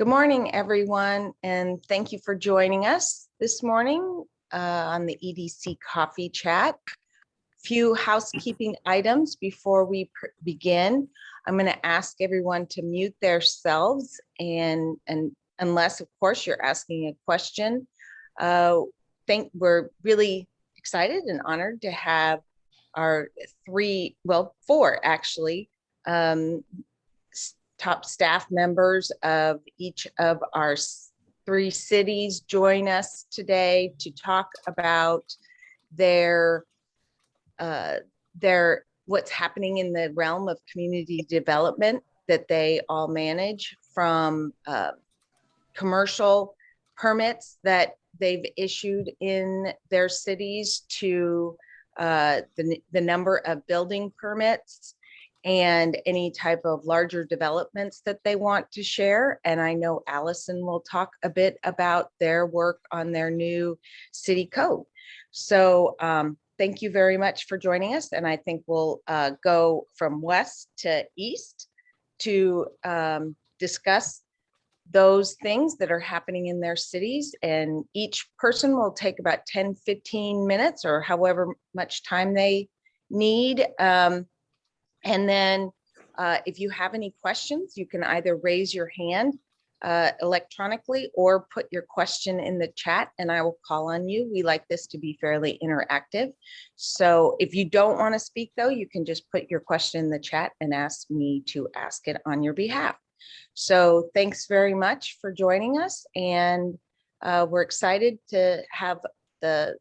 Good morning, everyone, and thank you for joining us this morning on the EDC Coffee Chat. Few housekeeping items before we begin. I'm going to ask everyone to mute themselves, and unless, of course, you're asking a question. We're really excited and honored to have our four actually, top staff members of each of our 3 cities join us today to talk about their what's happening in the realm of community development that they all manage, from commercial permits that they've issued in their cities to the number of building permits and any type of larger developments that they want to share. And I know Allison will talk a bit about their work on their new city code. So thank you very much for joining us. And I think we'll go from west to east to discuss those things that are happening in their cities. And each person will take about 10-15 minutes or however much time they need. And then if you have any questions, you can either raise your hand electronically or put your question in the chat and I will call on you. We like this to be fairly interactive. So if you don't want to speak, though, you can just put your question in the chat and ask me to ask it on your behalf. So thanks very much for joining us. And we're excited to have the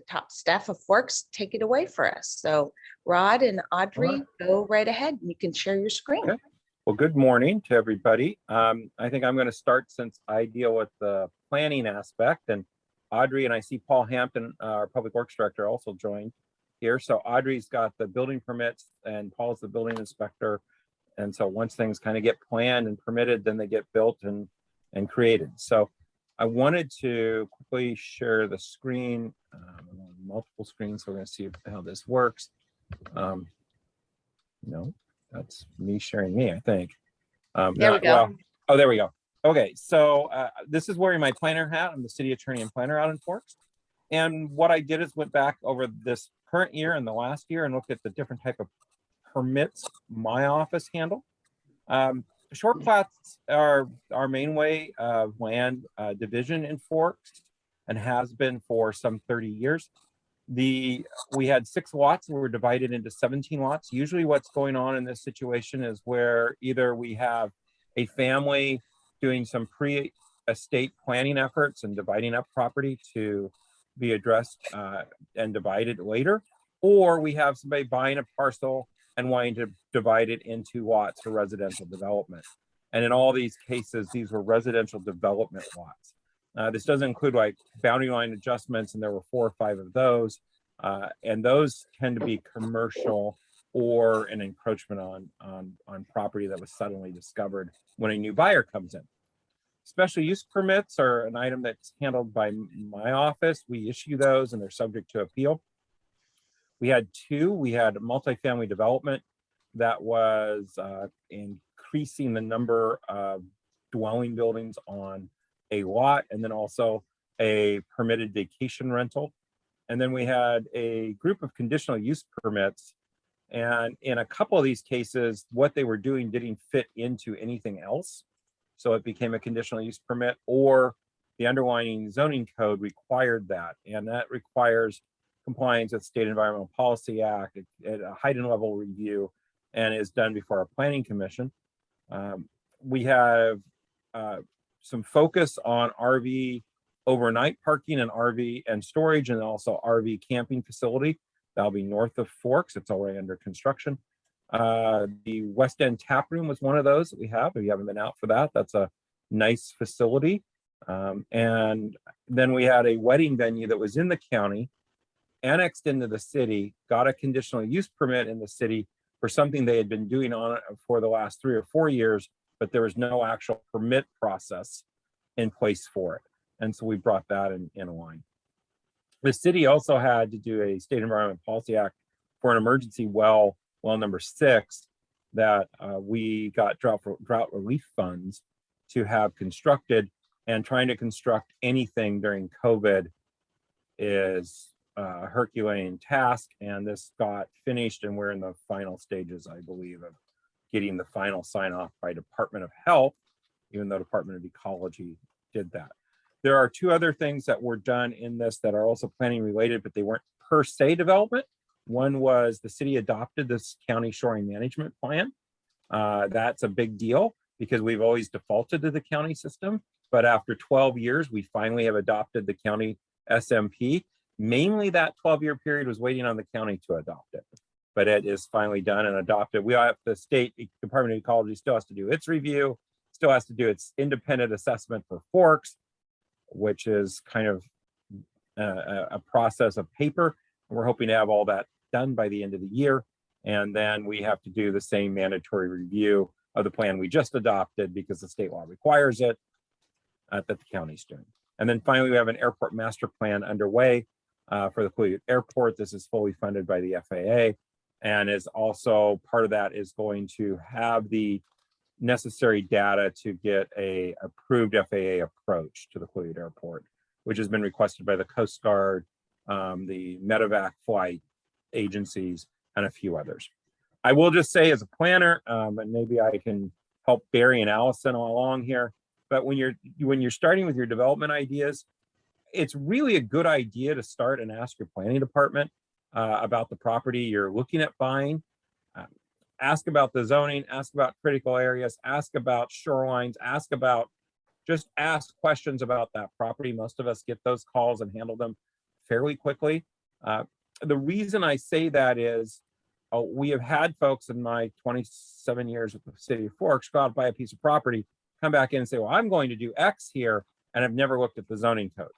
top staff of Forks take it away for us. So Rod and Audrey, go right ahead. You can share your screen. Okay. Well, good morning to everybody. I think I'm going to start since I deal with the planning aspect, and Audrey and I see Paul Hampton, our Public Works Director, also joined here. So Audrey's got the building permits and Paul's the building inspector. And so once things kind of get planned and permitted, then they get built and created. So I wanted to quickly share the screen, multiple screens. So we're going to see how this works. No, that's me sharing me, I think. There we go. Well, there we go. Okay, so this is wearing my planner hat. I'm the city attorney and planner out in Forks. And what I did is went back over this current year and the last year and looked at the different type of permits my office handle. Short plats are our main way of land division in Forks and has been for some 30 years. We had 6 lots and we're divided into 17 lots. Usually what's going on in this situation is where either we have a family doing some pre-estate planning efforts and dividing up property to be addressed and divided later, or we have somebody buying a parcel and wanting to divide it into lots for residential development. And in all these cases, these were residential development lots. This doesn't include like boundary line adjustments, and there were 4 or 5 of those. And those tend to be commercial or an encroachment on property that was suddenly discovered when a new buyer comes in. Special use permits are an item that's handled by my office. We issue those and they're subject to appeal. We had 2. We had multifamily development that was increasing the number of dwelling buildings on a lot, and then also a permitted vacation rental. And then we had a group of conditional use permits. And in a couple of these cases, what they were doing didn't fit into anything else. So it became a conditional use permit, or the underlying zoning code required that. And that requires compliance with State Environmental Policy Act at a height and level review, and is done before our planning commission. We have some focus on RV overnight parking and RV and storage, and also RV camping facility. That'll be north of Forks. It's already under construction. The West End Tap Room was one of those that we have. If you haven't been out for that, that's a nice facility. And then we had a wedding venue that was in the county, annexed into the city, got a conditional use permit in the city for something they had been doing on it for the last 3 or 4 years, but there was no actual permit process in place for it. And so we brought that in line. The city also had to do a State Environmental Policy Act for an emergency well number 6, that we got drought relief funds to have constructed, and trying to construct anything during COVID is a Herculean task. And this got finished, and we're in the final stages, I believe, of getting the final sign off by Department of Health, even though Department of Ecology did that. There are two other things that were done in this that are also planning related, but they weren't per se development. One was the city adopted this county shoring management plan. That's a big deal because we've always defaulted to the county system. But after 12 years, we finally have adopted the county SMP. Mainly that 12-year period was waiting on the county to adopt it. But it is finally done and adopted. We have the state Department of Ecology still has to do its review, still has to do its independent assessment for Forks, which is kind of a process of paper. We're hoping to have all that done by the end of the year. And then we have to do the same mandatory review of the plan we just adopted because the state law requires it, that the county's doing. And then finally, we have an airport master plan underway for the Collegiate Airport. This is fully funded by the FAA, and is also part of that is going to have the necessary data to get a approved FAA approach to the Collegiate Airport, which has been requested by the Coast Guard, the medevac flight agencies, and a few others. I will just say as a planner, and maybe I can help Barry and Allison along here, but when you're starting with your development ideas, it's really a good idea to start and ask your planning department about the property you're looking at buying. Ask about the zoning, ask about critical areas, ask about shorelines, just ask questions about that property. Most of us get those calls and handle them fairly quickly. The reason I say that is we have had folks in my 27 years with the city of Forks go out and buy a piece of property, come back in and say, well, I'm going to do X here, and I've never looked at the zoning code.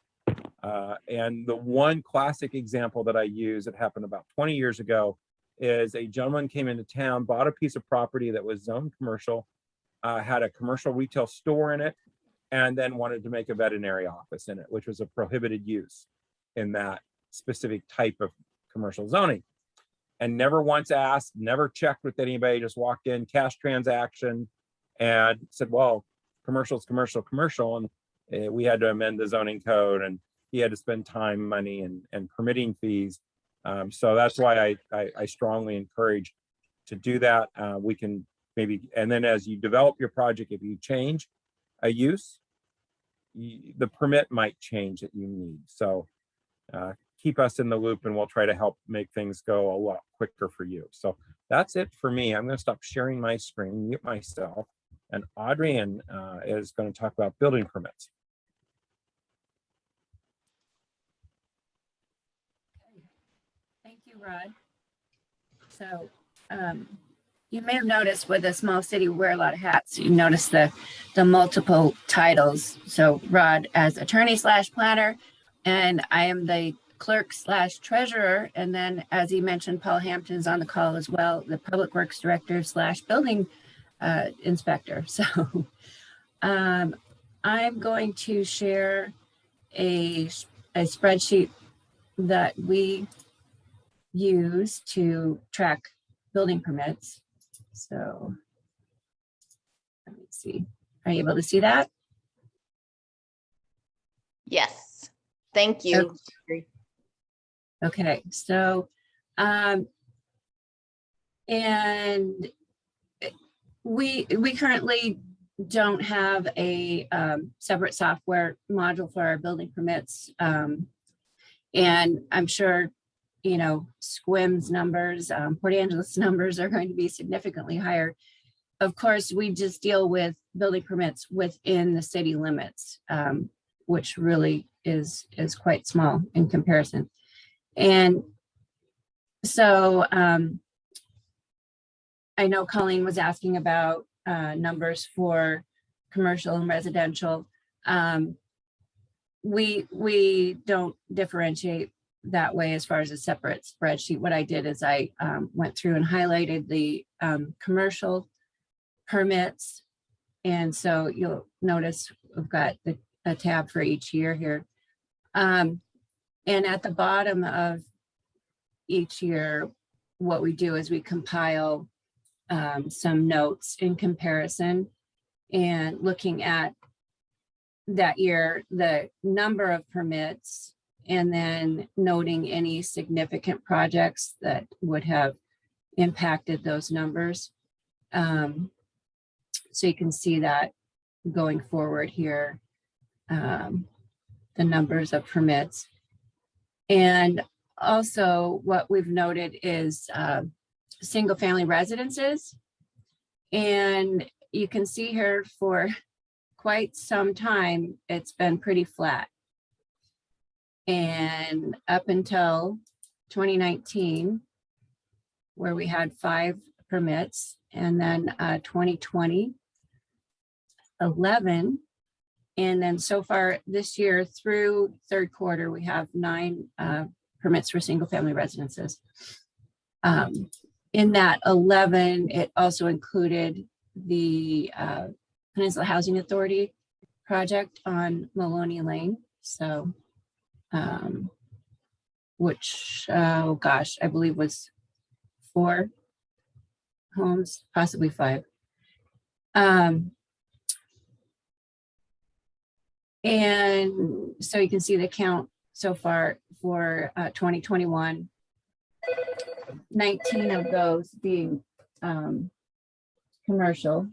And the one classic example that I use that happened about 20 years ago is a gentleman came into town, bought a piece of property that was zoned commercial, had a commercial retail store in it, and then wanted to make a veterinary office in it, which was a prohibited use in that specific type of commercial zoning. And never once asked, never checked with anybody, just walked in, cash transaction, and said, well, commercial is commercial. And we had to amend the zoning code, and he had to spend time, money, and permitting fees. So that's why I strongly encourage to do that. We can maybe, and then as you develop your project, if you change a use, the permit might change that you need. So keep us in the loop, and we'll try to help make things go a lot quicker for you. So that's it for me. I'm going to stop sharing my screen, mute myself, and Audrey is going to talk about building permits. Thank you, Rod. So you may have noticed with a small city, we wear a lot of hats. You notice the multiple titles. So Rod as attorney / planner, and I am the clerk / treasurer. And then, as he mentioned, Paul Hampton's on the call as well, the public works director / building inspector. So I'm going to share a spreadsheet that we use to track building permits. So let me see. Are you able to see that? Yes, thank you. Okay, so and we currently don't have a separate software module for our building permits, and I'm sure Squim's numbers, Port Angeles numbers are going to be significantly higher. Of course, we just deal with building permits within the city limits, which really is quite small in comparison. And so I know Colleen was asking about numbers for commercial and residential. We don't differentiate that way as far as a separate spreadsheet. What I did is I went through and highlighted the commercial permits. And so you'll notice we've got a tab for each year here. And at the bottom of each year, what we do is we compile some notes in comparison. and looking at that year, the number of permits, and then noting any significant projects that would have impacted those numbers. So you can see that going forward here, the numbers of permits. And also what we've noted is single family residences. And you can see here for quite some time, it's been pretty flat. And up until 2019, where we had 5 permits, and then 2020, 11, and then so far this year through third quarter, we have 9 permits for single family residences. In that 11, it also included the Peninsula Housing Authority project on Maloney Lane. So, which, oh gosh, I believe was 4 homes, possibly 5. And so you can see the count so far for 2021, 19 of those being commercial.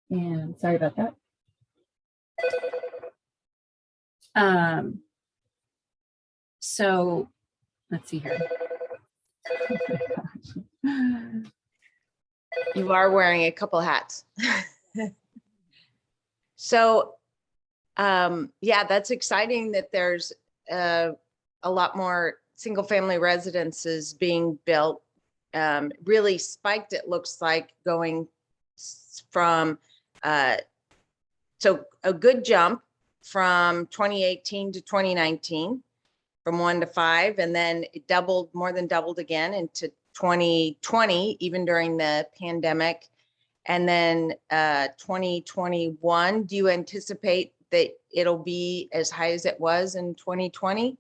And sorry about that. So let's see here. You are wearing a couple hats. So, yeah, that's exciting that there's a lot more single family residences being built. Really spiked, it looks like, going from, so a good jump from 2018 to 2019, from 1 to 5, and then it doubled, more than doubled again into 2020, even during the pandemic. And then 2021, do you anticipate that it'll be as high as it was in 2020?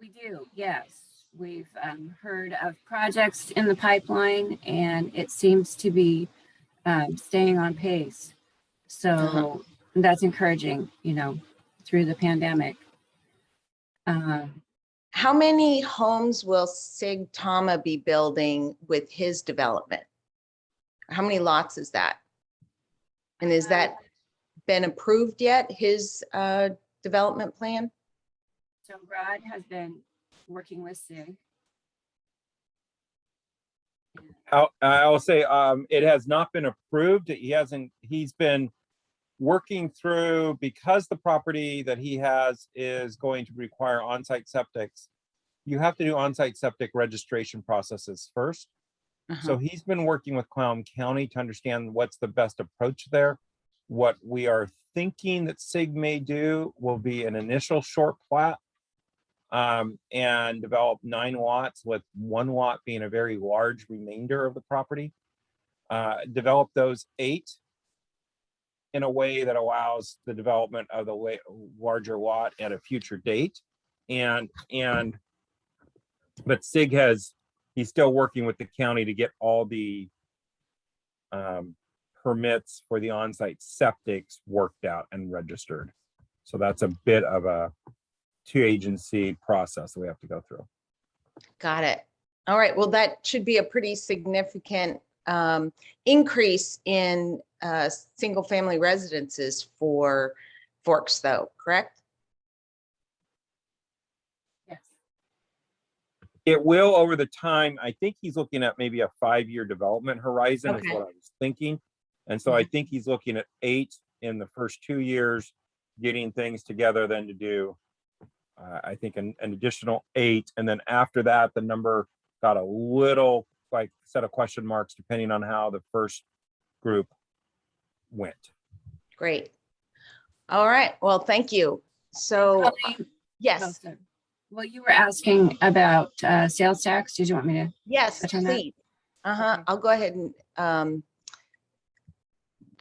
We do, yes. We've heard of projects in the pipeline, and it seems to be staying on pace. So that's encouraging, you know, through the pandemic. How many homes will Sig Tama be building with his development? How many lots is that? And is that been approved yet, his development plan? So Rod has been working with Sig. I'll say it has not been approved. He's been working through, because the property that he has is going to require on-site septics. You have to do on-site septic registration processes first. So he's been working with Clallam County to understand what's the best approach there. What we are thinking that Sig may do will be an initial short plat and develop 9 lots, with 1 lot being a very large remainder of the property. Develop those 8 in a way that allows the development of the larger lot at a future date. But Sig he's still working with the county to get all the permits for the on-site septics worked out and registered. So that's a bit of a 2-agency process that we have to go through. Got it. All right. Well, that should be a pretty significant increase in single family residences for Forks, though, correct? Yes. It will over the time. I think he's looking at maybe a 5-year development horizon is what I was thinking. And so I think he's looking at 8 in the first 2 years, getting things together, then to do, I think an additional 8. And then after that, the number got a little like set of question marks depending on how the first group went. Great. All right. Well, thank you. So, yes. Well, you were asking about sales tax. Did you want me to? Yes, please. Okay. I'll go ahead and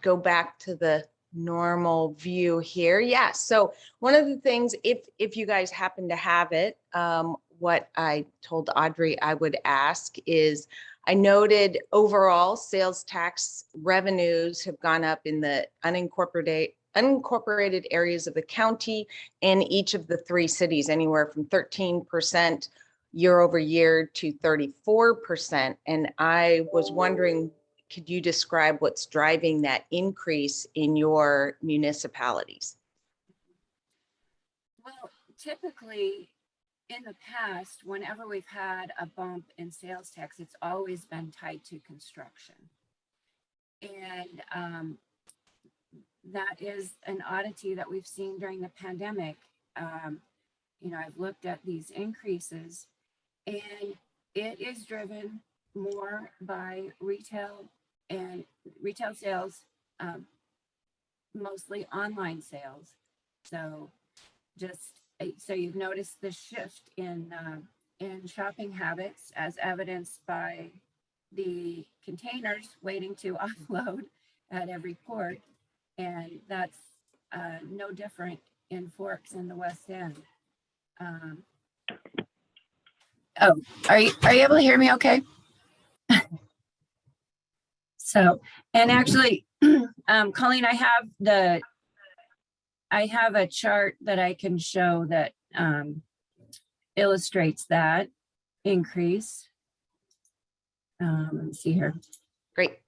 go back to the normal view here. Yeah. So one of the things, if you guys happen to have it, what I told Audrey I would ask is, I noted overall sales tax revenues have gone up in the unincorporated areas of the county in each of the 3 cities, anywhere from 13% year over year to 34%. And I was wondering, could you describe what's driving that increase in your municipalities? Well, typically in the past, whenever we've had a bump in sales tax, it's always been tied to construction. And that is an oddity that we've seen during the pandemic. You know, I've looked at these increases, and it is driven more by retail and retail sales, mostly online sales. So so you've noticed the shift in shopping habits, as evidenced by the containers waiting to offload at every port, and that's no different in Forks in the West End. Oh, are you able to hear me okay? So, and actually, Colleen, I have a chart that I can show that illustrates that increase. Let me see here. Great.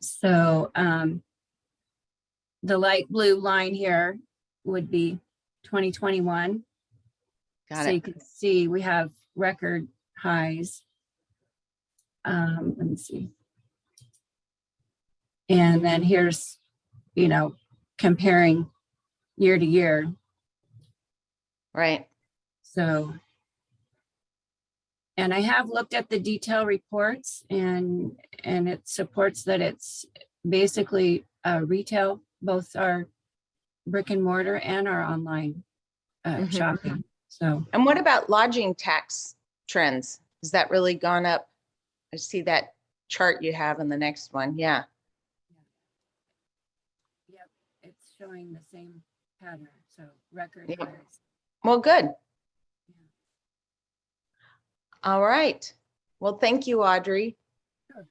So the light blue line here would be 2021. Got So it. you can see we have record highs. Let me see. And then here's, you know, comparing year to year. Right. So, and I have looked at the detail reports, and it supports that it's basically retail, both our brick and mortar and our online shopping. So, And what about lodging tax trends? Has that really gone up? I see that chart you have in the next one. Yeah. yep, it's showing the same pattern. So record Yeah. highs. Well, good. Yeah. All right. Well, thank you, Audrey. Sure.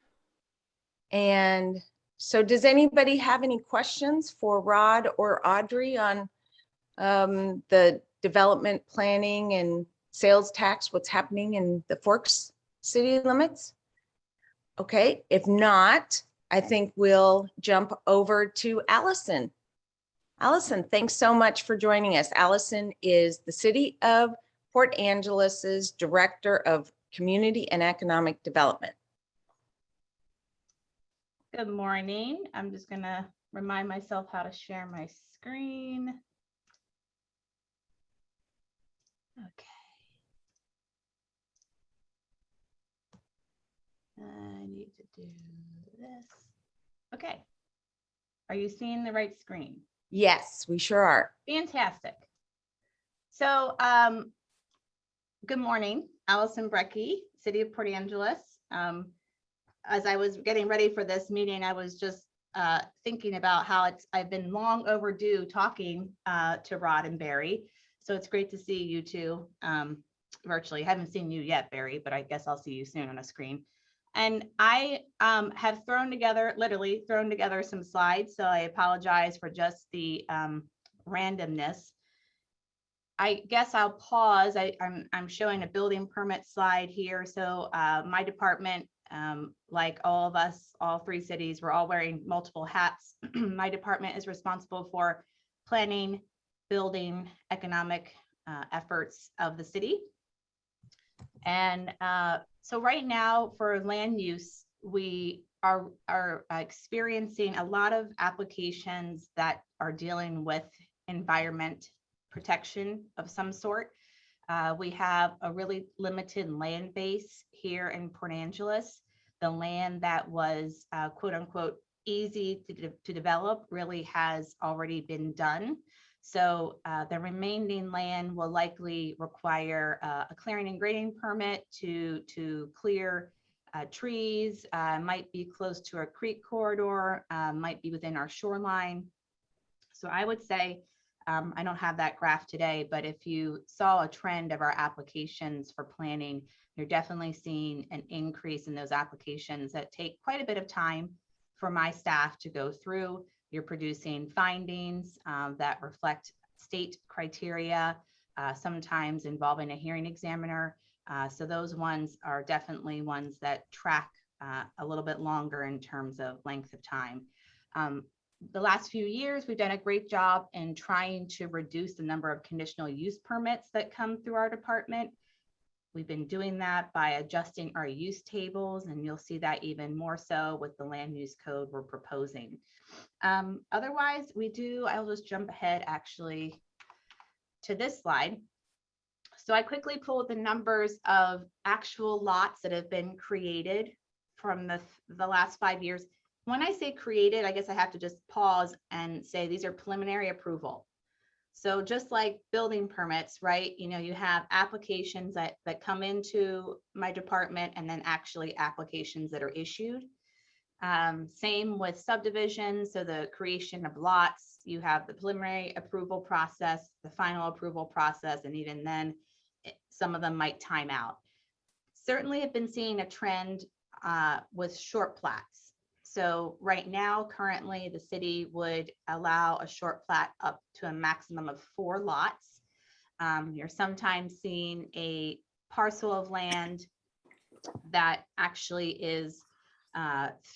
And so does anybody have any questions for Rod or Audrey on the development planning and sales tax, what's happening in the Forks city limits? Okay, if not, I think we'll jump over to Allison. Allison, thanks so much for joining us. Allison is the City of Port Angelis's Director of Community and Economic Development. Good morning. I'm just going to remind myself how to share my screen. Okay. I need to do this. Okay. Are you seeing the right screen? Yes, we sure are. Fantastic. So, good morning, Allison Brecky, City of Port Angeles. As I was getting ready for this meeting, I was just thinking about how I've been long overdue talking to Rod and Barry. So it's great to see you two virtually. I haven't seen you yet, Barry, but I guess I'll see you soon on a screen. And I have literally thrown together some slides. So I apologize for just the randomness. I guess I'll pause. I'm showing a building permit slide here. So my department, like all of us, all 3 cities, we're all wearing multiple hats. My department is responsible for planning, building, economic efforts of the city. And so right now for land use, we are experiencing a lot of applications that are dealing with environment protection of some sort. We have a really limited land base here in Port Angeles. The land that was quote unquote easy to develop really has already been done. So the remaining land will likely require a clearing and grading permit to clear trees, might be close to a creek corridor, might be within our shoreline. So I would say I don't have that graph today, but if you saw a trend of our applications for planning, you're definitely seeing an increase in those applications that take quite a bit of time for my staff to go through. You're producing findings that reflect state criteria, sometimes involving a hearing examiner. So those ones are definitely ones that track a little bit longer in terms of length of time. The last few years, we've done a great job in trying to reduce the number of conditional use permits that come through our department. We've been doing that by adjusting our use tables, and you'll see that even more so with the land use code we're proposing. Otherwise, I'll just jump ahead actually to this slide. So I quickly pulled the numbers of actual lots that have been created from the last 5 years. When I say created, I guess I have to just pause and say these are preliminary approval. So just like building permits, right? You know, you have applications that come into my department and then actually applications that are issued. Same with subdivisions. So the creation of lots, you have the preliminary approval process, the final approval process, and even then some of them might time out. Certainly have been seeing a trend with short plats. So right now, currently, the city would allow a short plat up to a maximum of 4 lots. You're sometimes seeing a parcel of land that actually is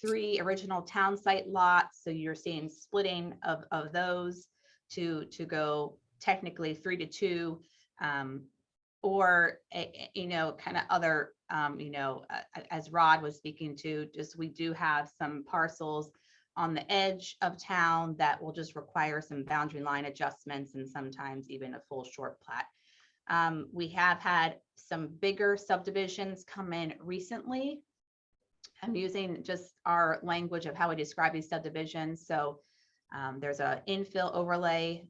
3 original town site lots. So you're seeing splitting of those to go technically 3 to 2, or you know, kind of other as Rod was speaking to, just we do have some parcels on the edge of town that will just require some boundary line adjustments and sometimes even a full short plat. We have had some bigger subdivisions come in recently. I'm using just our language of how we describe these subdivisions. So there's an infill overlay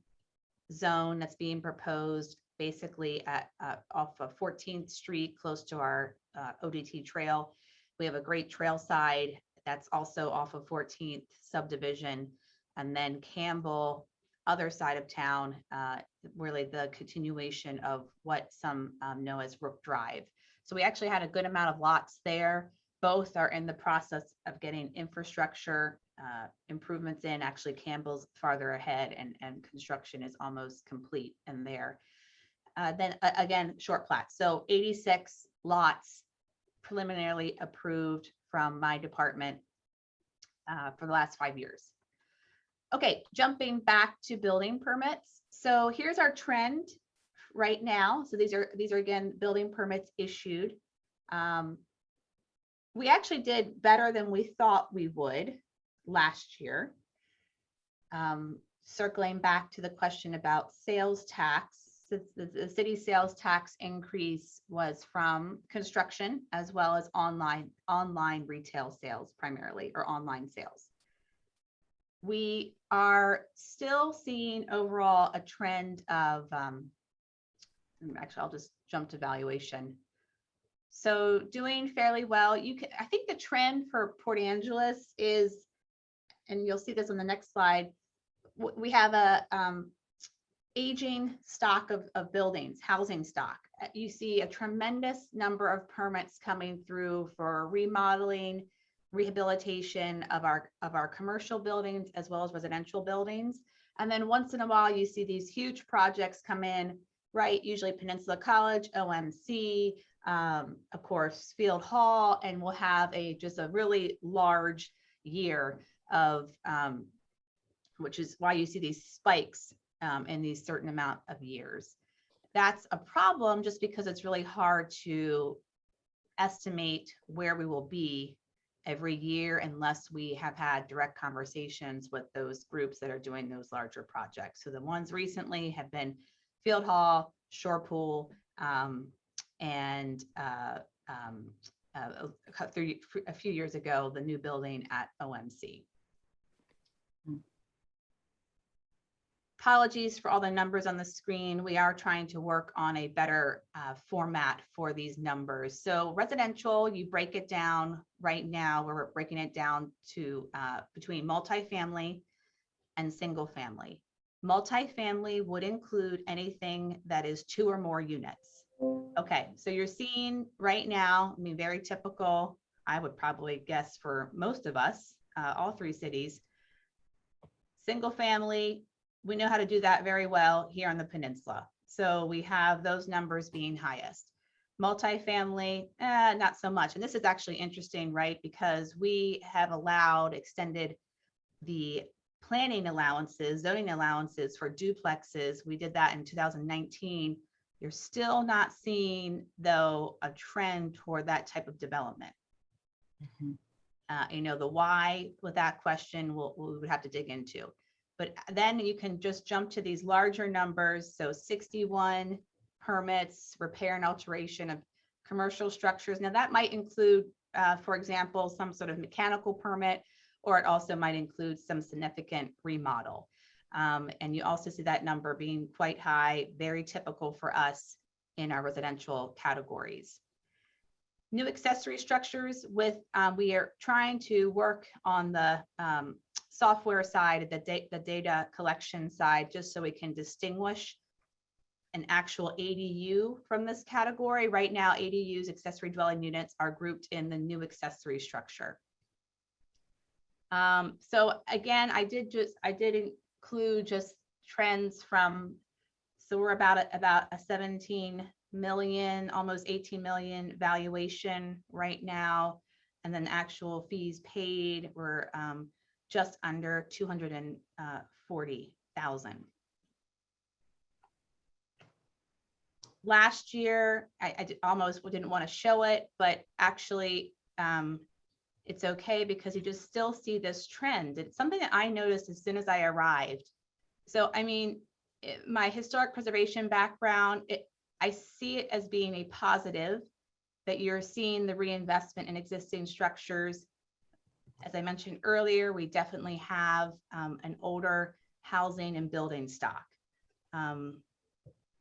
zone that's being proposed basically at off of 14th Street, close to our ODT trail. We have a great trail side that's also off of 14th subdivision, and then Campbell, other side of town, really the continuation of what some know as Rook Drive. So we actually had a good amount of lots there. Both are in the process of getting infrastructure improvements in. Actually, Campbell's farther ahead, and construction is almost complete in there. Then again, short plat. So 86 lots preliminarily approved from my department for the last 5 years. Okay, jumping back to building permits. So here's our trend right now. So these are again building permits issued. We actually did better than we thought we would last year. Circling back to the question about sales tax, the city sales tax increase was from construction as well as online retail sales primarily, or online sales. We are still seeing overall a trend of, actually, I'll just jump to valuation. So doing fairly well. I think the trend for Port Angeles is, and you'll see this on the next slide, we have a aging stock of buildings, housing stock. You see a tremendous number of permits coming through for remodeling, rehabilitation of our commercial buildings as well as residential buildings. And then once in a while, you see these huge projects come in, right? Usually Peninsula College, OMC, of course, Field Hall, and we'll have just a really large year of, which is why you see these spikes in these certain amount of years. That's a problem just because it's really hard to estimate where we will be every year unless we have had direct conversations with those groups that are doing those larger projects. So the ones recently have been Field Hall, Shore Pool, and a few years ago, the new building at OMC. Apologies for all the numbers on the screen. We are trying to work on a better format for these numbers. So residential, you break it down right now. We're breaking it down to between multifamily and single family. Multifamily would include anything that is 2 or more units. Okay, so you're seeing right now, I mean, very typical, I would probably guess for most of us, all 3 cities, single family, we know how to do that very well here on the peninsula. So we have those numbers being highest. Multifamily, not so much. And this is actually interesting, right? Because we have extended the planning allowances, zoning allowances for duplexes. We did that in 2019. You're still not seeing, though, a trend toward that type of development. You know, the why with that question, we would have to dig into. But then you can just jump to these larger numbers. So 61 permits, repair and alteration of commercial structures. Now that might include, for example, some sort of mechanical permit, or it also might include some significant remodel. And you also see that number being quite high, very typical for us in our residential categories. New accessory structures with, we are trying to work on the software side, the data collection side, just so we can distinguish an actual ADU from this category. Right now, ADUs, accessory dwelling units, are grouped in the new accessory structure. So again, I did include just trends from, so we're about a 17 million, almost 18 million valuation right now. And then actual fees paid were just under 240,000. Last year, I almost didn't want to show it, but actually it's okay because you just still see this trend. It's something that I noticed as soon as I arrived. So, I mean, my historic preservation background, I see it as being a positive that you're seeing the reinvestment in existing structures. As I mentioned earlier, we definitely have an older housing and building stock.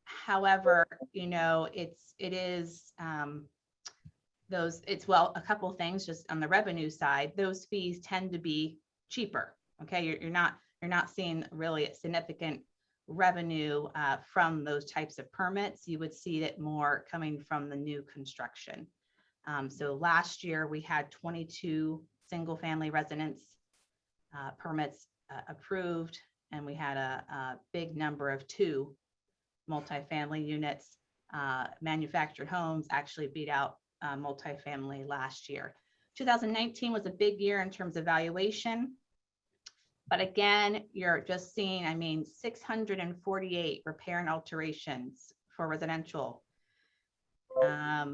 However, you know, it's a couple of things just on the revenue side. Those fees tend to be cheaper. Okay, you're not seeing really a significant revenue from those types of permits. You would see it more coming from the new construction. So last year we had 22 single family residence permits approved, and we had a big number of 2 multifamily units. Manufactured homes actually beat out multifamily last year. 2019 was a big year in terms of valuation. But again, you're just seeing, I mean, 648 repair and alterations for residential. A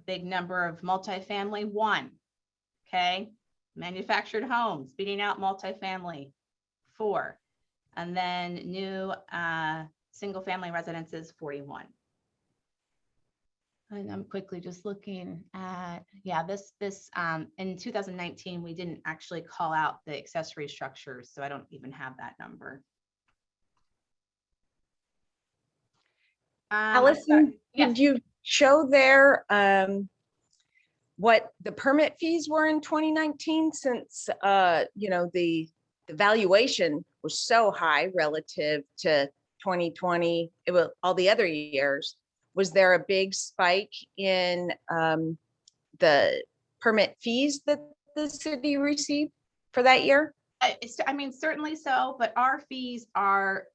big number of multifamily, 1. Okay. Manufactured homes beating out multifamily, 4. And then new single family residences, 41. And I'm quickly just looking at, yeah, this in 2019, we didn't actually call out the accessory structures, so I don't even have that number. Allison, yes. did you show there what the permit fees were in 2019, since you know, the valuation was so high relative to 2020, it was all the other years? Was there a big spike in the permit fees that the city received for that year? I mean, certainly so, but our fees are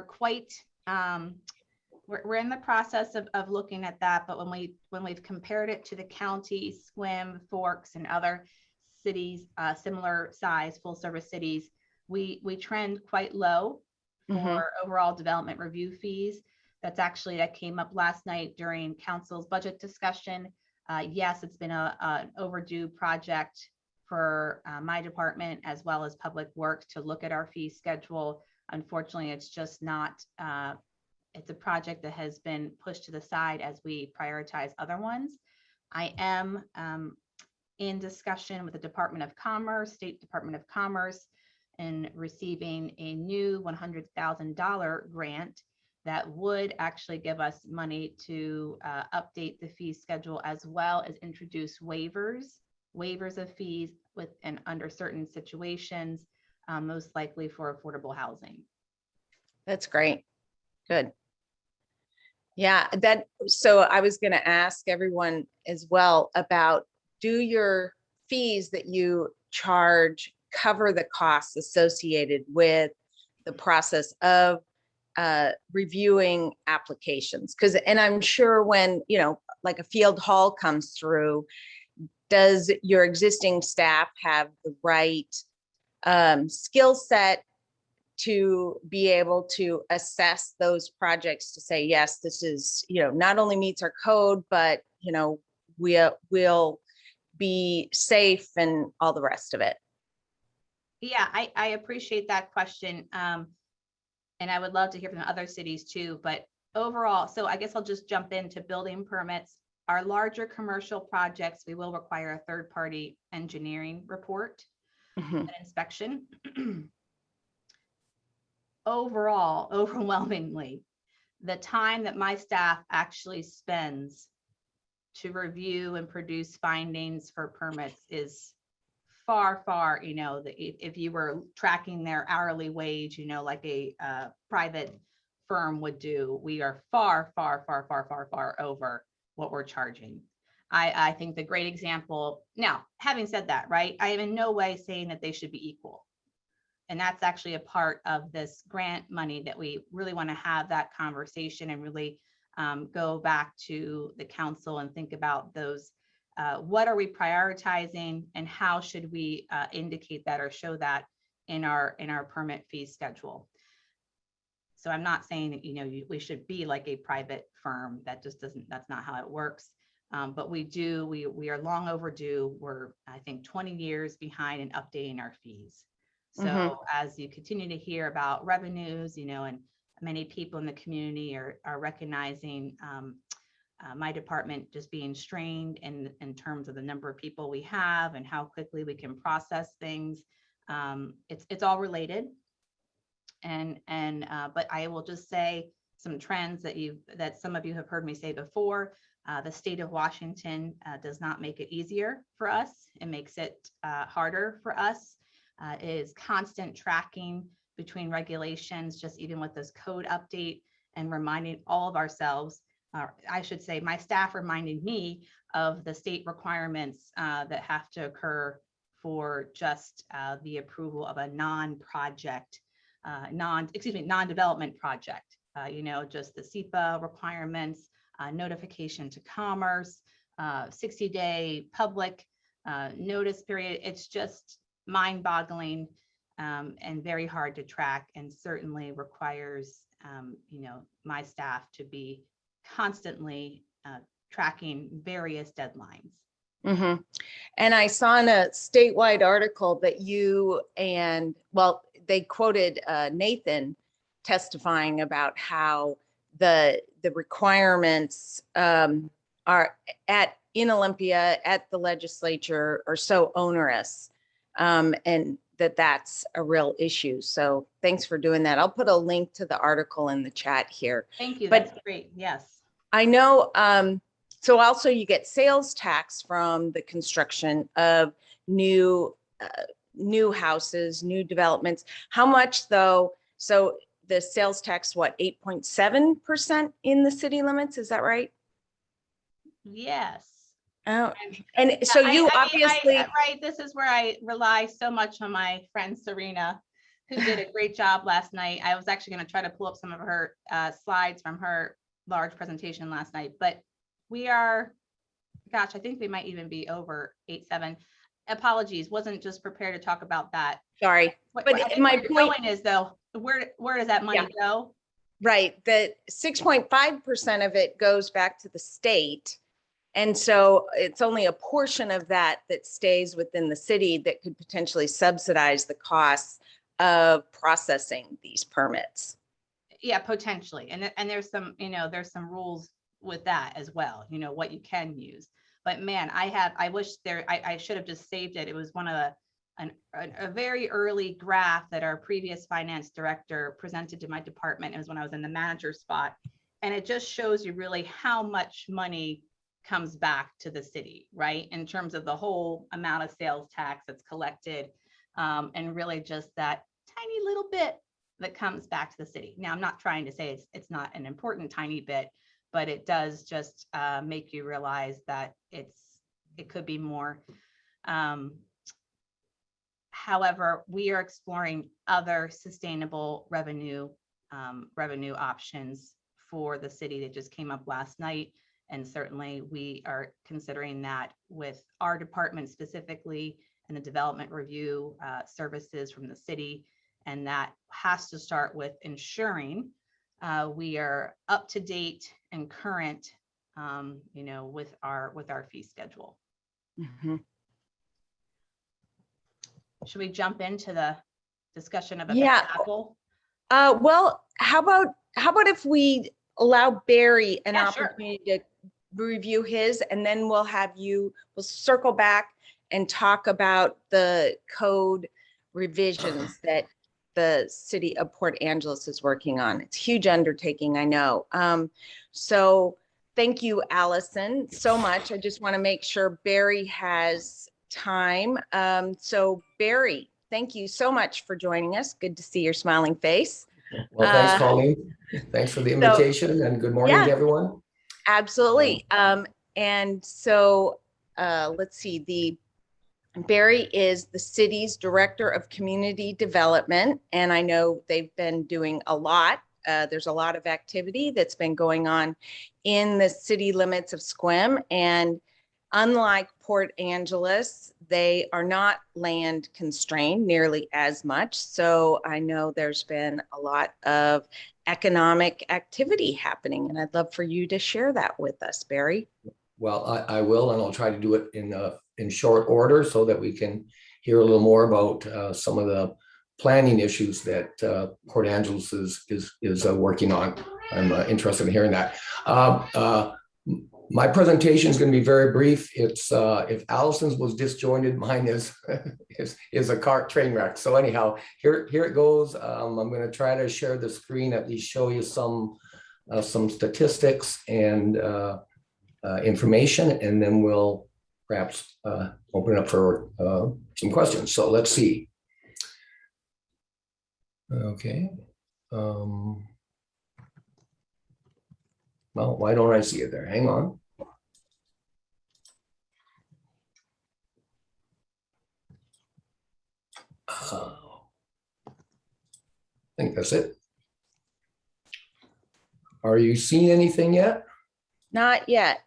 quite, we're in the process of looking at that. But when we've compared it to the county, Sequim, Forks, and other cities, similar size full service cities, we trend quite low for overall development review fees. That came up last night during council's budget discussion. Yes, it's been an overdue project for my department as well as Public Works to look at our fee schedule. Unfortunately, it's just not, it's a project that has been pushed to the side as we prioritize other ones. I am in discussion with the Department of Commerce, State Department of Commerce, and receiving a new $100,000 grant that would actually give us money to update the fee schedule, as well as introduce waivers of fees with and under certain situations, most likely for affordable housing. That's great. Good. Yeah, so I was going to ask everyone as well about, do your fees that you charge cover the costs associated with the process of reviewing applications? Because, and I'm sure when, like a field hall comes through, does your existing staff have the right skill set to be able to assess those projects to say, yes, this is, not only meets our code, but, we'll be safe and all the rest of it? Yeah, I appreciate that question. And I would love to hear from other cities too, but overall, so I guess I'll just jump into building permits. Our larger commercial projects, we will require a third-party engineering report Mhm. and inspection. Overall, overwhelmingly, the time that my staff actually spends to review and produce findings for permits is far, if you were tracking their hourly wage, like a private firm would do, we are far over what we're charging. I think the great example, now, having said that, right, I am in no way saying that they should be equal. And that's actually a part of this grant money that we really want to have that conversation and really go back to the council and think about those. What are we prioritizing and how should we indicate that or show that in our permit fee schedule? So I'm not saying that, we should be like a private firm. That just doesn't, that's not how it works. But we are long overdue. We're, I think, 20 years behind in updating our fees. So as you continue to hear about revenues, and many people in the community are recognizing my department just being strained in terms of the number of people we have and how quickly we can process things. It's all related. But I will just say some trends that some of you have heard me say before. The state of Washington does not make it easier for us. It makes it harder for us. Is constant tracking between regulations, just even with this code update, and reminding all of ourselves, I should say my staff reminding me of the state requirements that have to occur for just the approval of a non-development project. Just the SEPA requirements, notification to commerce, 60-day public notice period. It's just mind-boggling and very hard to track, and certainly requires my staff to be constantly tracking various deadlines. And I saw in a statewide article that they quoted Nathan testifying about how the requirements are in Olympia at the legislature are so onerous. And that's a real issue. So thanks for doing that. I'll put a link to the article in the chat here. Thank you. But that's great. Yes. I know. So also you get sales tax from the construction of new houses, new developments. How much though? So the sales tax, what, 8.7% in the city limits? Is that right? Yes. Oh, and so you obviously, right. This is where I rely so much on my friend Serena, who did a great job last night. I was actually going to try to pull up some of her slides from her large presentation last night, but we are, gosh, I think we might even be over 8.7. Apologies, wasn't just prepared to talk about that. Sorry, but my point is though, where does that money go? Right, the 6.5% of it goes back to the state. And so it's only a portion of that stays within the city that could potentially subsidize the costs of processing these permits. Yeah, potentially. And there's some, there's some rules with that as well, what you can use. But man, I wish I should have just saved it. It was one of a very early graph that our previous finance director presented to my department. It was when I was in the manager spot. And it just shows you really how much money comes back to the city, right? In terms of the whole amount of sales tax that's collected, and really just that tiny little bit that comes back to the city. Now, I'm not trying to say it's not an important tiny bit, but it does just make you realize that it could be more. However, we are exploring other sustainable revenue options for the city that just came up last night. And certainly we are considering that with our department specifically and the development review services from the city. And that has to start with ensuring we are up to date and current, with our fee schedule. Mhm. Should we jump into the discussion about Yeah. the apple? Well, how about if we allow Barry an Yeah, sure. opportunity to review his, and then we'll circle back and talk about the code revisions that the city of Port Angeles is working on. It's a huge undertaking, I know. So thank you, Allison, so much. I just want to make sure Barry has time. So Barry, thank you so much for joining us. Good to see your smiling face. Well, thanks, Colleen. Thanks for the invitation, and good morning to everyone. Absolutely. And so let's see, Barry is the city's Director of Community Development, and I know they've been doing a lot. There's a lot of activity that's been going on in the city limits of Sequim, and unlike Port Angeles, they are not land constrained nearly as much. So I know there's been a lot of economic activity happening, and I'd love for you to share that with us, Barry. Well, I will, and I'll try to do it in short order so that we can hear a little more about some of the planning issues that Port Angeles is working on. I'm interested in hearing that. My presentation is going to be very brief. It's if Allison's was disjointed, mine is a train wreck. So anyhow, here it goes. I'm going to try to share the screen, at least show you some statistics and information, and then we'll perhaps open it up for some questions. So let's see. Okay. Well, why don't I see it there? Hang on. I think that's it. Are you seeing anything yet? Not yet.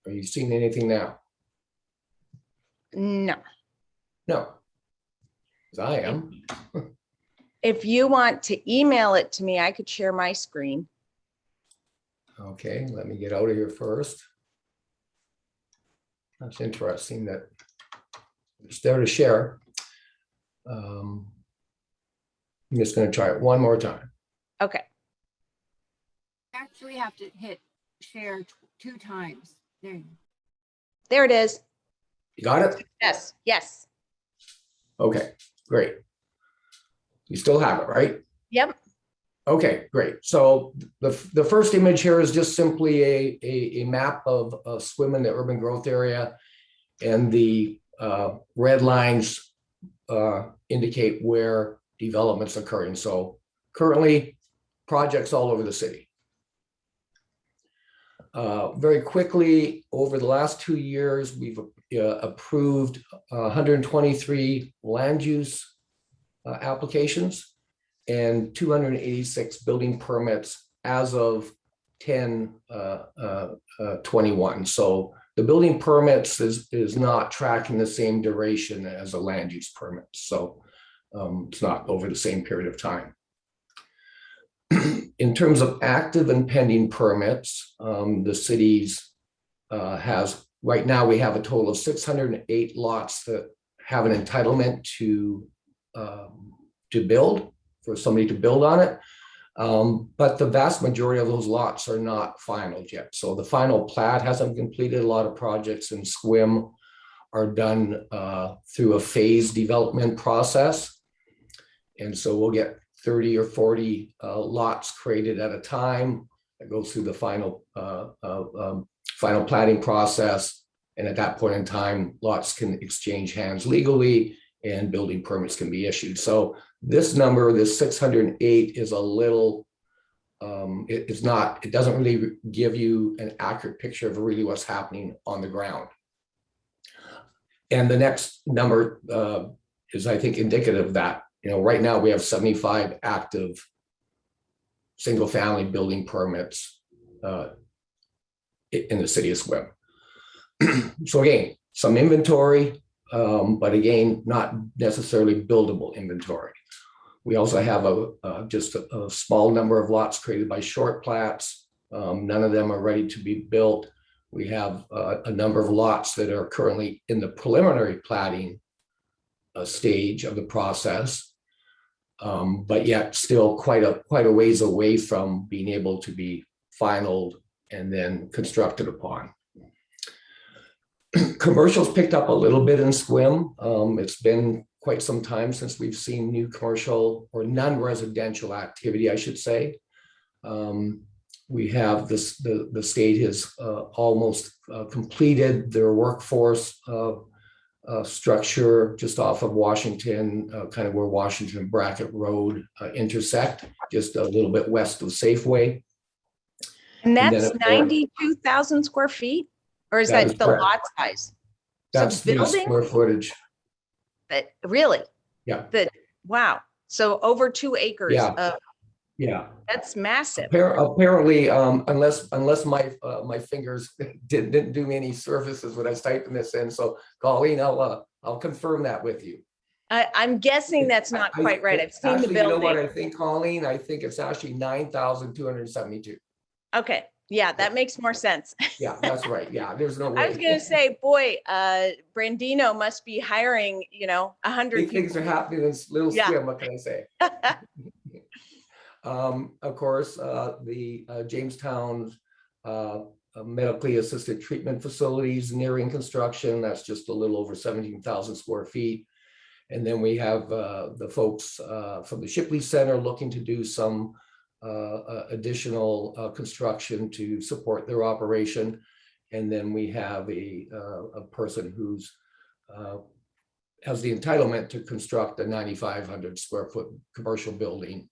Are you seeing anything now? No. No. Because I am. If you want to email it to me, I could share my screen. Okay, let me get out of here first. That's interesting that it's there to share. I'm just going to try it one more time. Okay. Actually have to hit share 2 times. There you go. There it is. You got it? Yes. Yes. Okay, great. You still have it, right? Yep. Okay, great. So the first image here is just simply a map of Sequim in the urban growth area, and the red lines indicate where development's occurring. So currently, projects all over the city. Very quickly, over the last 2 years, we've approved 123 land use applications and 286 building permits as of 10/21. So the building permits is not tracking the same duration as a land use permit. So it's not over the same period of time. In terms of active and pending permits, the cities has, right now we have a total of 608 lots that have an entitlement to build, for somebody to build on it. But the vast majority of those lots are not final yet. So the final plat hasn't completed. A lot of projects in Sequim are done through a phased development process. And so we'll get 30 or 40 lots created at a time that goes through the final platting process. And at that point in time, lots can exchange hands legally, and building permits can be issued. So this number, this 608 is a little, it doesn't really give you an accurate picture of really what's happening on the ground. And the next number is, I think, indicative of that. Right now we have 75 active single family building permits in the city of Sequim. So again, some inventory, but again, not necessarily buildable inventory. We also have just a small number of lots created by short plats. None of them are ready to be built. We have a number of lots that are currently in the preliminary platting stage of the process, but yet still quite a ways away from being able to be finalized and then constructed upon. Commercials picked up a little bit in Sequim. It's been quite some time since we've seen new commercial or non-residential activity, I should say. We have this, the state has almost completed their workforce structure just off of Washington, kind of where Washington and Brackett Road intersect, just a little bit west of Safeway. And And that's then 92,000 square feet? Or is That that is the correct. lot size? So That's the building, square footage. that really? Yeah. Wow. So over 2 acres Yeah. of, Yeah. that's massive. Apparently, unless my fingers didn't do me any services when I was typing this in. So Colleen, I'll confirm that with you. I'm guessing that's not quite right. I've seen the Actually, you know what building. I think, Colleen? I think it's actually 9,272. Okay. Yeah, that makes more sense. Yeah, that's right. Yeah, there's no way. I was going to say, boy, Brandino must be hiring, 100 Big people. things are happening in this little Yeah. Sequim, what can I say? Of course, the Jamestown medically assisted treatment facilities nearing construction. That's just a little over 17,000 square feet. And then we have the folks from the Shipley Center looking to do some additional construction to support their operation. And then we have a person who's has the entitlement to construct a 9,500 square foot commercial building.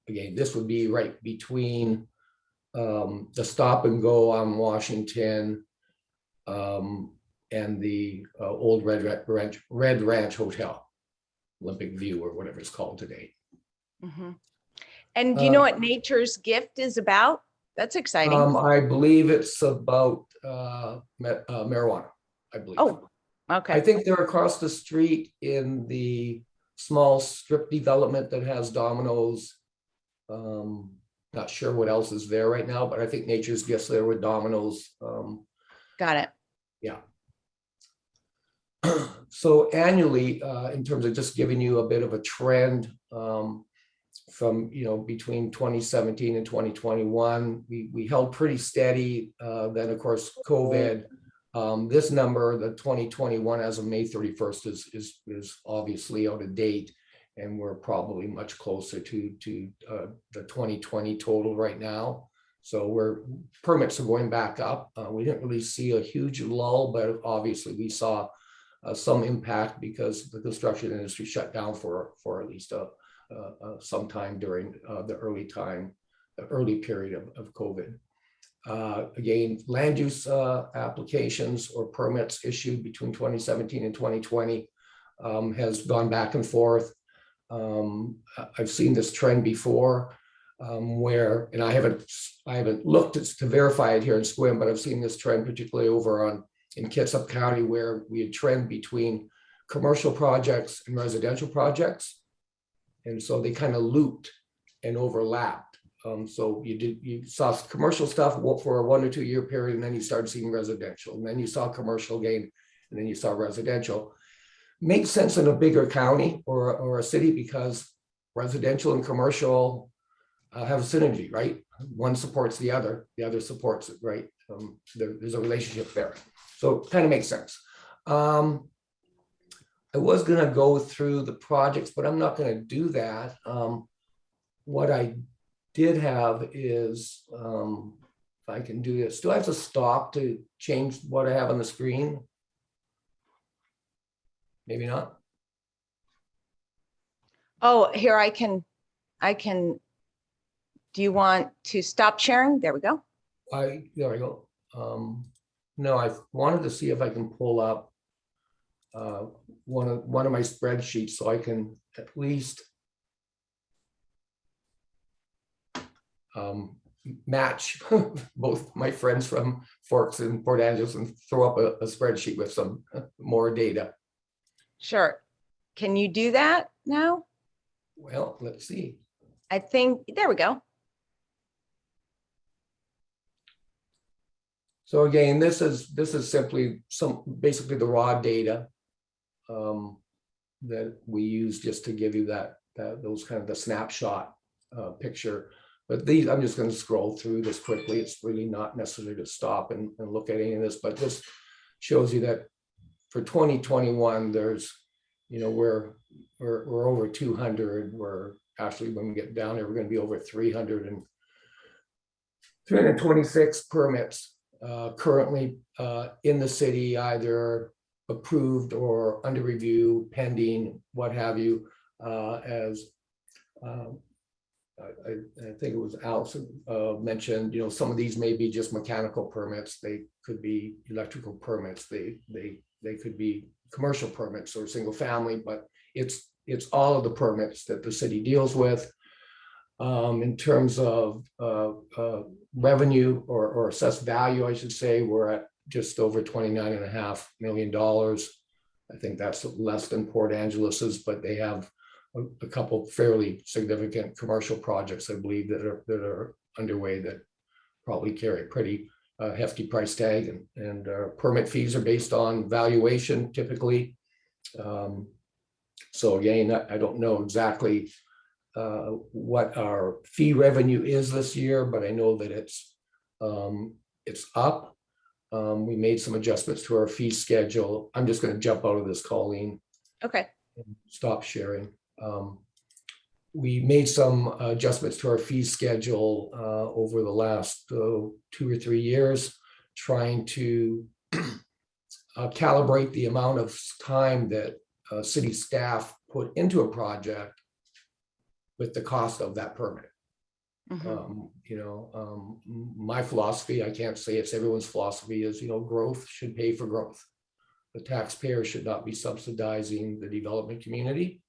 Again, this would be right between the Stop and Go on Washington and the old Red Ranch Hotel, Olympic View or whatever it's called today. Mhm. And do you know what Nature's Gift is about? That's exciting. I believe it's about marijuana, I believe. Oh, I okay. think they're across the street in the small strip development that has Domino's. Not sure what else is there right now, but I think Nature's Gifts there with Domino's. Got it. Yeah. So annually, in terms of just giving you a bit of a trend, from between 2017 and 2021, we held pretty steady. Then of course COVID. This number, the 2021 as of May 31st, is obviously out of date, and we're probably much closer to the 2020 total right now. So permits are going back up. We didn't really see a huge lull, but obviously we saw some impact because the construction industry shut down for at least some time during the early period of COVID. Again, land use applications or permits issued between 2017 and 2020 has gone back and forth. I've seen this trend before where, and I haven't looked to verify it here in Sequim, but I've seen this trend particularly over in Kitsap County, where we had trend between commercial projects and residential projects. And so they kind of looped and overlapped. So you saw commercial stuff for a 1 or 2 year period, and then you started seeing residential, and then you saw commercial again, and then you saw residential. Makes sense in a bigger county or a city because residential and commercial have a synergy, right? One supports the other supports it, right? There's a relationship there. So it kind of makes sense. I was going to go through the projects, but I'm not going to do that. What I did have is, if I can do this, do I have to stop to change what I have on the screen? Maybe not. Oh, here I can, do you want to stop sharing? There we go. There we go. No, I wanted to see if I can pull up one of my spreadsheets so I can at least match both my friends from Forks and Port Angeles and throw up a spreadsheet with some more data. Sure. Can you do that now? Well, let's see. I think, there we go. So again, this is simply basically the raw data that we use just to give you those kind of the snapshot picture. But these, I'm just going to scroll through this quickly. It's really not necessary to stop and look at any of this, but this shows you that for 2021, there's, we're over 200. We're actually, when we get down there, we're going to be over 326 permits currently in the city, either approved or under review, pending, what have you, as I think it was Allison mentioned, some of these may be just mechanical permits. They could be electrical permits. They could be commercial permits or single family, but it's all of the permits that the city deals with. In terms of revenue or assessed value, I should say, we're at just over $29.5 million. I think that's less than Port Angelis's, but they have a couple fairly significant commercial projects, I believe, that are underway that probably carry a pretty hefty price tag, and permit fees are based on valuation typically. So again, I don't know exactly what our fee revenue is this year, but I know that it's up. We made some adjustments to our fee schedule. I'm just going to jump out of this, Colleen. Okay. And stop sharing. We made some adjustments to our fee schedule over the last 2 or 3 years, trying to calibrate the amount of time that city staff put into a project with the cost of that permit. My philosophy, I can't say it's everyone's philosophy, is, growth should pay for growth. The taxpayer should not be subsidizing the development community.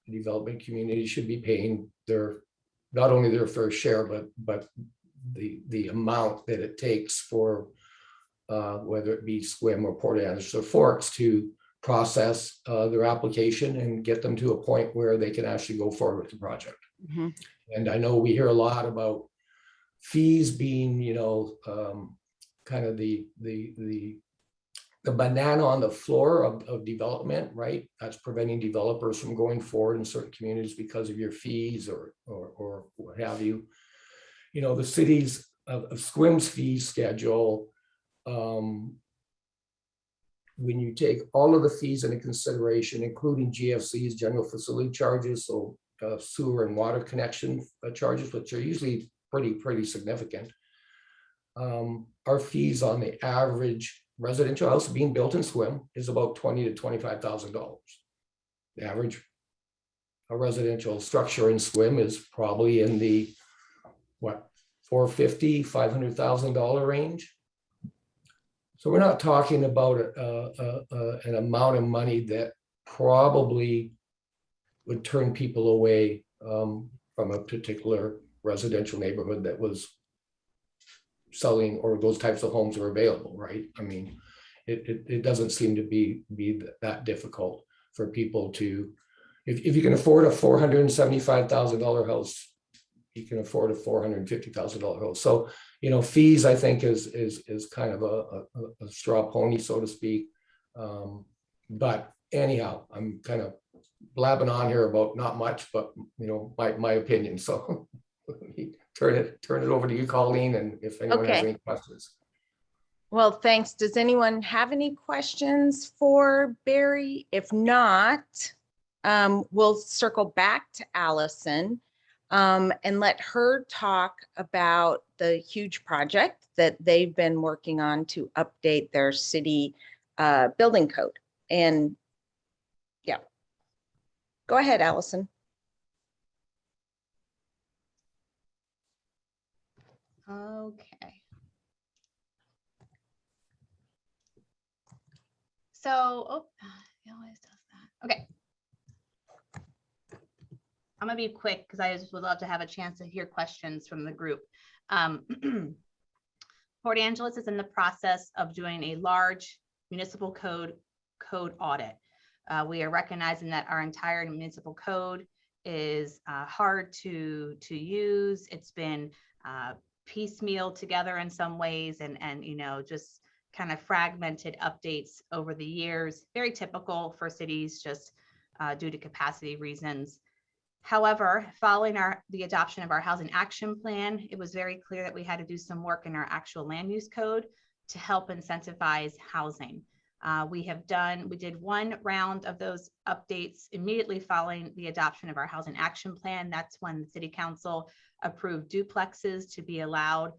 The development community should be paying not only their fair share, but the amount that it takes for whether it be SQUIM or Port Angeles or Forks to process their application and get them to a point where they can actually go forward with the project. And I know we hear a lot about fees being, kind of the banana on the floor of development, right? That's preventing developers from going forward in certain communities because of your fees or what have you. The city's of SQUIM's fee schedule, when you take all of the fees into consideration, including GFC's, general facility charges, so sewer and water connection charges, which are usually pretty significant. Our fees on the average residential house being built in SQUIM is about $20,000 to $25,000. The average a residential structure in SQUIM is probably in the $450,000 $500,000 range. So we're not talking about an amount of money that probably would turn people away from a particular residential neighborhood that was selling, or those types of homes are available, right? I mean, it doesn't seem to be that difficult for people to, if you can afford a $475,000 house, you can afford a $450,000 house. So, fees, I think, is kind of a straw pony, so to speak. But anyhow, I'm kind of blabbing on here about not much, but my opinion. So turn it over to you, Colleen, and if anyone has any questions. Well, thanks. Does anyone have any questions for Barry? If not, we'll circle back to Allison and let her talk about the huge project that they've been working on to update their city building code. And yeah, go ahead, Allison. Okay. So, oh, it always does that. Okay. I'm gonna be quick because I just would love to have a chance to hear questions from the group. Port Angeles is in the process of doing a large municipal code audit. We are recognizing that our entire municipal code is hard to use. It's been piecemeal together in some ways, and you know, just kind of fragmented updates over the years. Very typical for cities, just due to capacity reasons. However, following the adoption of our housing action plan, it was very clear that we had to do some work in our actual land use code to help incentivize housing. We did one round of those updates immediately following the adoption of our housing action plan. That's when the city council approved duplexes to be allowed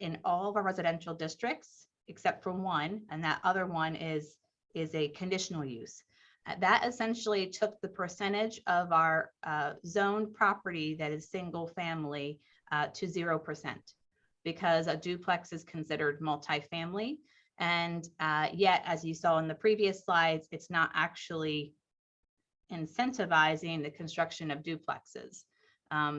in all of our residential districts, except for one, and that other one is a conditional use. That essentially took the percentage of our zoned property that is single family to 0%, because a duplex is considered multifamily. And yet, as you saw in the previous slides, it's not actually incentivizing the construction of duplexes.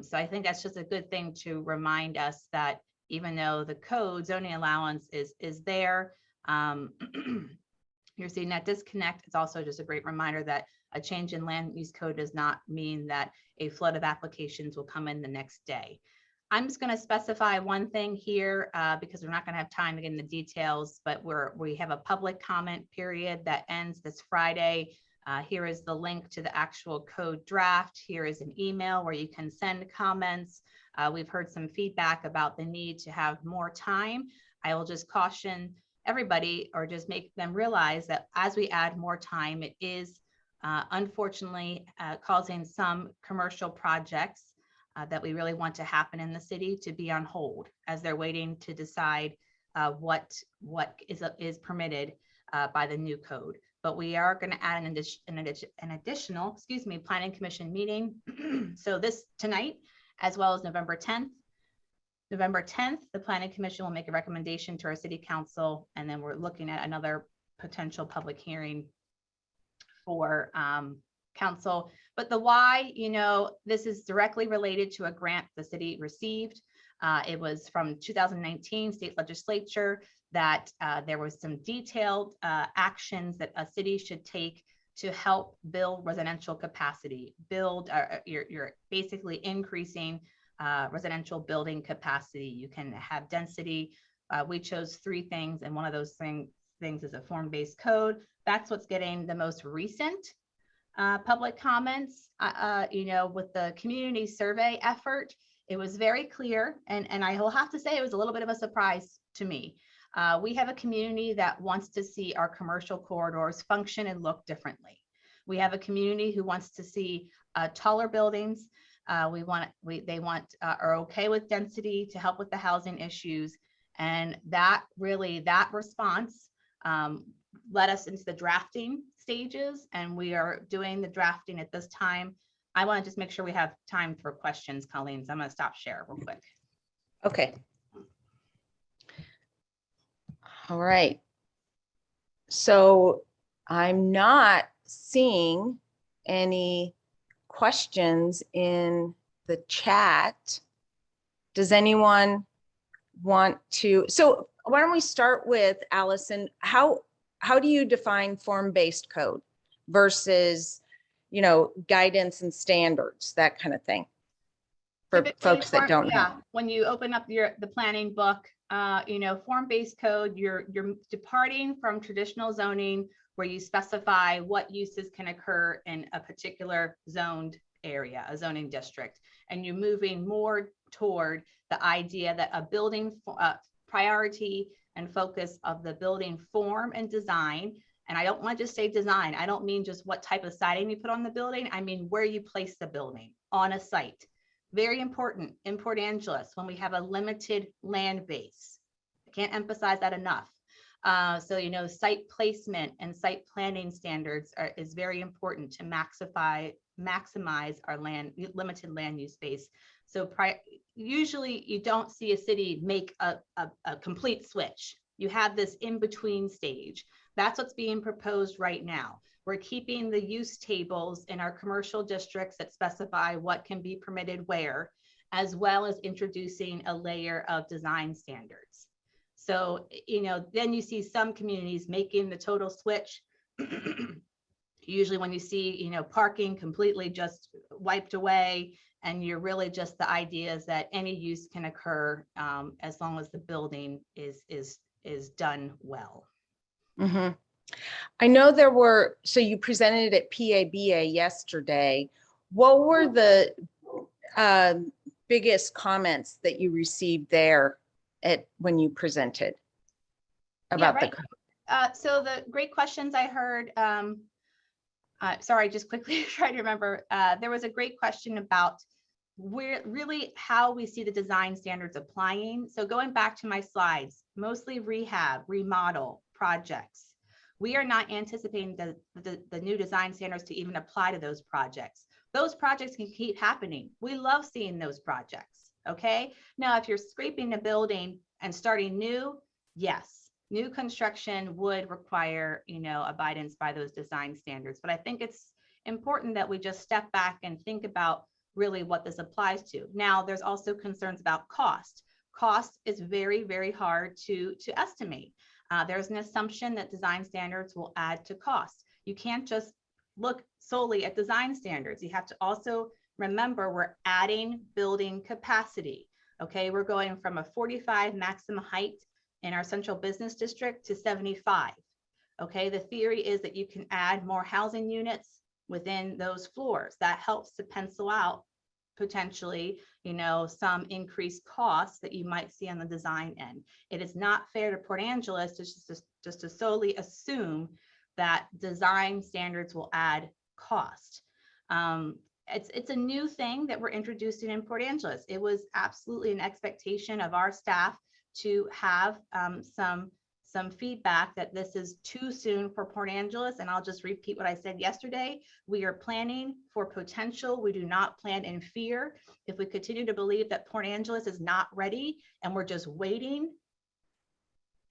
So I think that's just a good thing to remind us that even though the code zoning allowance is there, you're seeing that disconnect. It's also just a great reminder that a change in land use code does not mean that a flood of applications will come in the next day. I'm just going to specify one thing here because we're not going to have time to get into details, but we have a public comment period that ends this Friday. Here is the link to the actual code draft. Here is an email where you can send comments. We've heard some feedback about the need to have more time. I will just caution everybody, or just make them realize that as we add more time, it is unfortunately causing some commercial projects that we really want to happen in the city to be on hold as they're waiting to decide what is permitted by the new code. But we are going to add an additional, planning commission meeting. So this tonight, as well as November 10th. November 10th, the Planning Commission will make a recommendation to our City Council, and then we're looking at another potential public hearing for Council. But the why, you know, this is directly related to a grant the city received. It was from 2019 state legislature that there was some detailed actions that a city should take to help build residential capacity, you're basically increasing residential building capacity. You can have density. We chose 3 things, and one of those things is a form-based code. That's what's getting the most recent public comments. You know, with the community survey effort, it was very clear, and I will have to say it was a little bit of a surprise to me. We have a community that wants to see our commercial corridors function and look differently. We have a community who wants to see taller buildings. They are okay with density to help with the housing issues. And that response led us into the drafting stages, and we are doing the drafting at this time. I want to just make sure we have time for questions, Colleen. So I'm going to stop share real quick. Okay. All right. So I'm not seeing any questions in the chat. Does anyone want to? So why don't we start with Allison? How do you define form-based code versus, you know, guidance and standards, that kind of thing, for folks that don't know? When you open up the planning book, you know, form-based code, you're departing from traditional zoning where you specify what uses can occur in a particular zoned area, a zoning district, and you're moving more toward the idea that a building priority and focus of the building form and design. And I don't want to just say design. I don't mean just what type of siding you put on the building. I mean where you place the building on a site. Very important in Port Angeles when we have a limited land base. I can't emphasize that enough. So, you know, site placement and site planning standards is very important to maximize our limited land use space. So usually you don't see a city make a complete switch. You have this in between stage. That's what's being proposed right now. We're keeping the use tables in our commercial districts that specify what can be permitted where, as well as introducing a layer of design standards. So, you know, then you see some communities making the total switch. Usually when you see, you know, parking completely just wiped away, and you're really just, the idea is that any use can occur as long as the building is done well. Mm-hmm. I know there were, so you presented at PABA yesterday. What were the biggest comments that you received there when you presented about So the great questions I heard, sorry, just quickly try to remember, there was a great question about how we see the design standards applying. So going back to my slides, mostly rehab, remodel projects. We are not anticipating the new design standards to even apply to those projects. Those projects can keep happening. We love seeing those projects, okay? Now, if you're scraping a building and starting new, yes, new construction would require, you know, abidance by those design standards. But I think it's important that we just step back and think about really what this applies to. Now, there's also concerns about cost. Cost is very, very hard to estimate. There's an assumption that design standards will add to cost. You can't just look solely at design standards. You have to also remember we're adding building capacity. Okay, we're going from a 45 maximum height in our central business district to 75. Okay, the theory is that you can add more housing units within those floors. That helps to pencil out potentially, you know, some increased costs that you might see on the design end. It is not fair to Port Angeles just to solely assume that design standards will add cost. It's a new thing that we're introducing in Port Angeles. It was absolutely an expectation of our staff to have some feedback that this is too soon for Port Angeles. And I'll just repeat what I said yesterday. We are planning for potential. We do not plan in fear. If we continue to believe that Port Angeles is not ready and we're just waiting,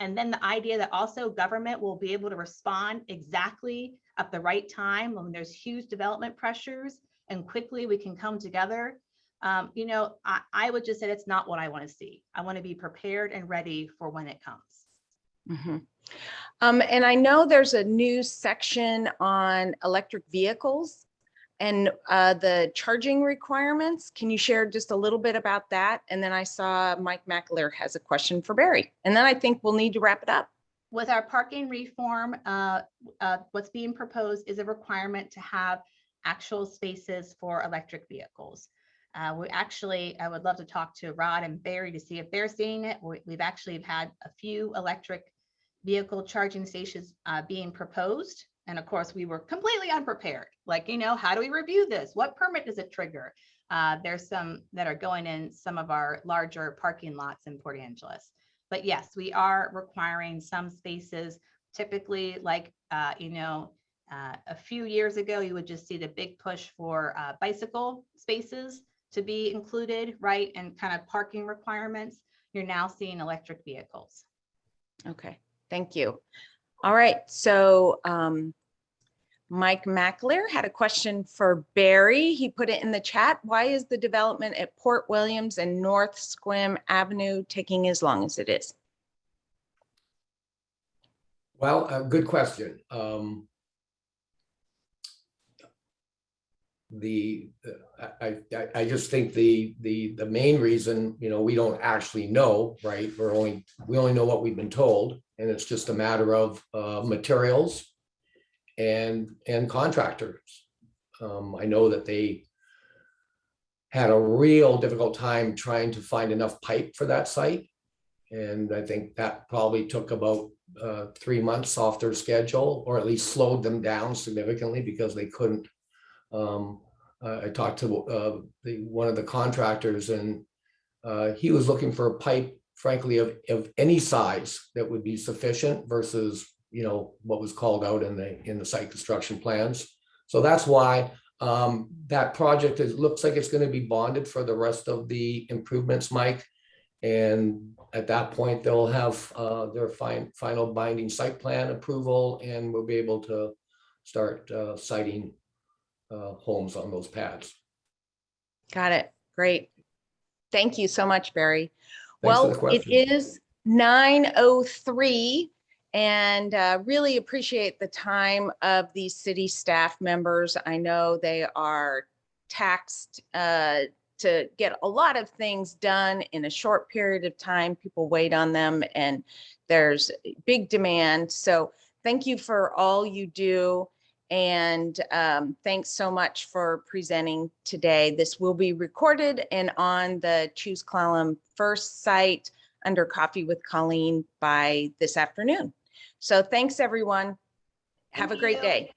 and then the idea that also government will be able to respond exactly at the right time when there's huge development pressures and quickly we can come together. You know, I would just say it's not what I want to see. I want to be prepared and ready for when it comes. Mm-hmm. And I know there's a new section on electric vehicles and the charging requirements. Can you share just a little bit about that? And then I saw Mike McAleer has a question for Barry. And then I think we'll need to wrap it up. With our parking reform, what's being proposed is a requirement to have actual spaces for electric vehicles. I would love to talk to Rod and Barry to see if they're seeing it. We've actually had a few electric vehicle charging stations being proposed. And of course, we were completely unprepared. Like, you know, how do we review this? What permit does it trigger? There's some that are going in some of our larger parking lots in Port Angeles. But yes, we are requiring some spaces, typically like, you know, a few years ago, you would just see the big push for bicycle spaces to be included, right? And kind of parking requirements. You're now seeing electric vehicles. Okay, thank you. All right, so Mike McAleer had a question for Barry. He put it in the chat. Why is the development at Port Williams and North Squim Avenue taking as long as it is? Well, a good question. I just think the main reason, you know, we don't actually know, right? We only know what we've been told, and it's just a matter of materials and contractors. I know that they had a real difficult time trying to find enough pipe for that site, and I think that probably took about 3 months off their schedule, or at least slowed them down significantly because they couldn't. I talked to one of the contractors, and he was looking for a pipe, frankly, of any size that would be sufficient versus, you know, what was called out in the site construction plans. So that's why That project looks like it's going to be bonded for the rest of the improvements, Mike. And at that point, they'll have their final binding site plan approval, and we'll be able to start siting homes on those pads. Got it. Great. Thank you so much, Barry. Thanks for the Well, it question. is 9:03, and really appreciate the time of these city staff members. I know they are taxed to get a lot of things done in a short period of time. People wait on them, and there's big demand. So thank you for all you do. And thanks so much for presenting today. This will be recorded and on the Choose Clallam First site under Coffee with Colleen by this afternoon. So thanks, everyone. Have a great you. day.